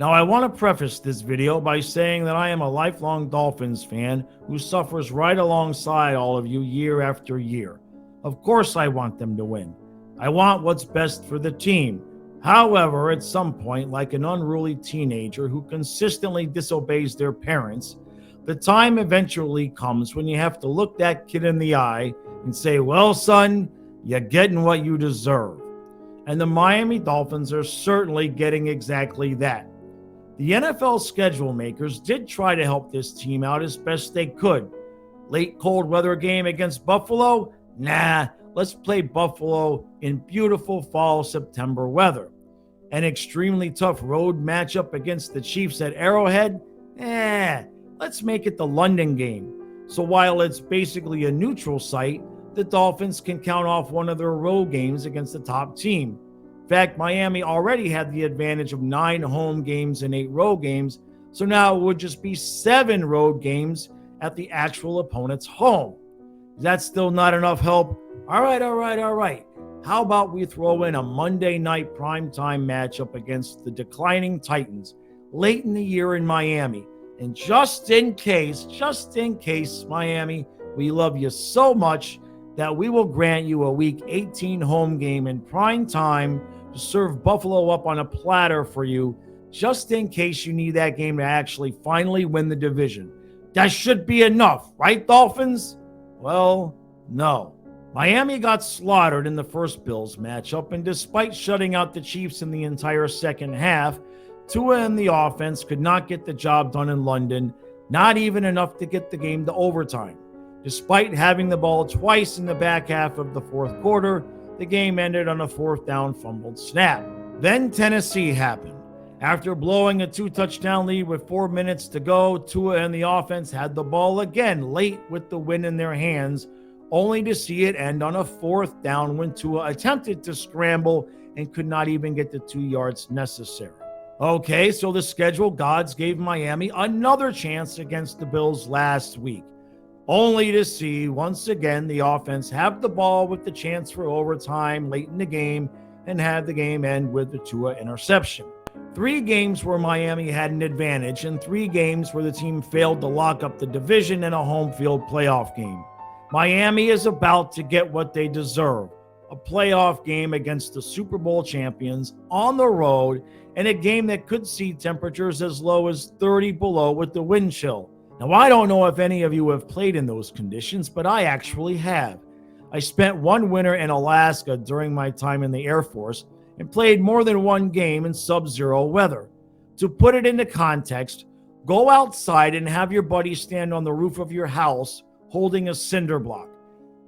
Now, I want to preface this video by saying that I am a lifelong Dolphins fan who suffers right alongside all of you year after year. Of course, I want them to win. I want what's best for the team. However, at some point, like an unruly teenager who consistently disobeys their parents, the time eventually comes when you have to look that kid in the eye and say, well, son, you're getting what you deserve. And the Miami Dolphins are certainly getting exactly that. The NFL schedule makers did try to help this team out as best they could. Late cold weather game against Buffalo? Nah, let's play Buffalo in beautiful fall September weather. An extremely tough road matchup against the Chiefs at Arrowhead? Let's make it the London game. So while it's basically a neutral site, the Dolphins can count off one of their road games against the top team. In fact, Miami already had the advantage of 9 home games and 8 road games, so now it would just be 7 road games at the actual opponent's home. Is that still not enough help? All right. How about we throw in a Monday night primetime matchup against the declining Titans late in the year in Miami? And just in case, Miami, we love you so much that we will grant you a Week 18 home game in prime time to serve Buffalo up on a platter for you, just in case you need that game to actually finally win the division. That should be enough, right, Dolphins? Well, no. Miami got slaughtered in the first Bills matchup, and despite shutting out the Chiefs in the entire second half, Tua and the offense could not get the job done in London, not even enough to get the game to overtime. Despite having the ball twice in the back half of the fourth quarter, the game ended on a 4th down fumbled snap. Then Tennessee happened. After blowing a 2-touchdown lead with 4 minutes to go, Tua and the offense had the ball again late with the win in their hands, only to see it end on a 4th down when Tua attempted to scramble and could not even get the 2 yards necessary. Okay, so the schedule gods gave Miami another chance against the Bills last week, only to see, once again, the offense have the ball with the chance for overtime late in the game and have the game end with the Tua interception. 3 games where Miami had an advantage and 3 games where the team failed to lock up the division in a home field playoff game. Miami is about to get what they deserve, a playoff game against the Super Bowl champions on the road in a game that could see temperatures as low as 30 below with the wind chill. Now, I don't know if any of you have played in those conditions, but I actually have. I spent one winter in Alaska during my time in the Air Force and played more than one game in sub-zero weather. To put it into context, go outside and have your buddy stand on the roof of your house holding a cinder block.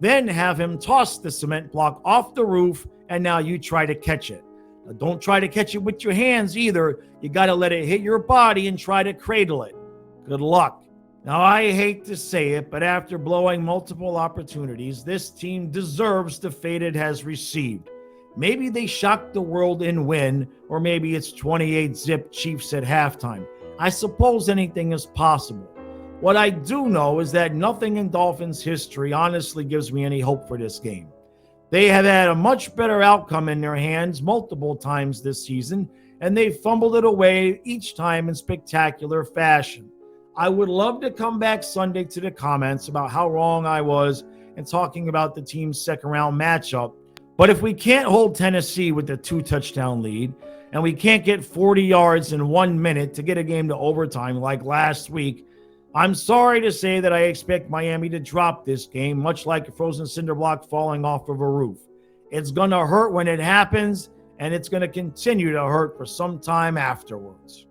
Then have him toss the cement block off the roof, and now you try to catch it. Now, don't try to catch it with your hands either. You got to let it hit your body and try to cradle it. Good luck. Now, I hate to say it, but after blowing multiple opportunities, this team deserves the fate it has received. Maybe they shock the world and win, or maybe it's 28-zip Chiefs at halftime. I suppose anything is possible. What I do know is that nothing in Dolphins history honestly gives me any hope for this game. They have had a much better outcome in their hands multiple times this season, and they fumbled it away each time in spectacular fashion. I would love to come back Sunday to the comments about how wrong I was and talking about the team's second-round matchup. But if we can't hold Tennessee with a 2-touchdown lead, and we can't get 40 yards in 1 minute to get a game to overtime like last week, I'm sorry to say that I expect Miami to drop this game, much like a frozen cinder block falling off of a roof. It's going to hurt when it happens, and it's going to continue to hurt for some time afterwards.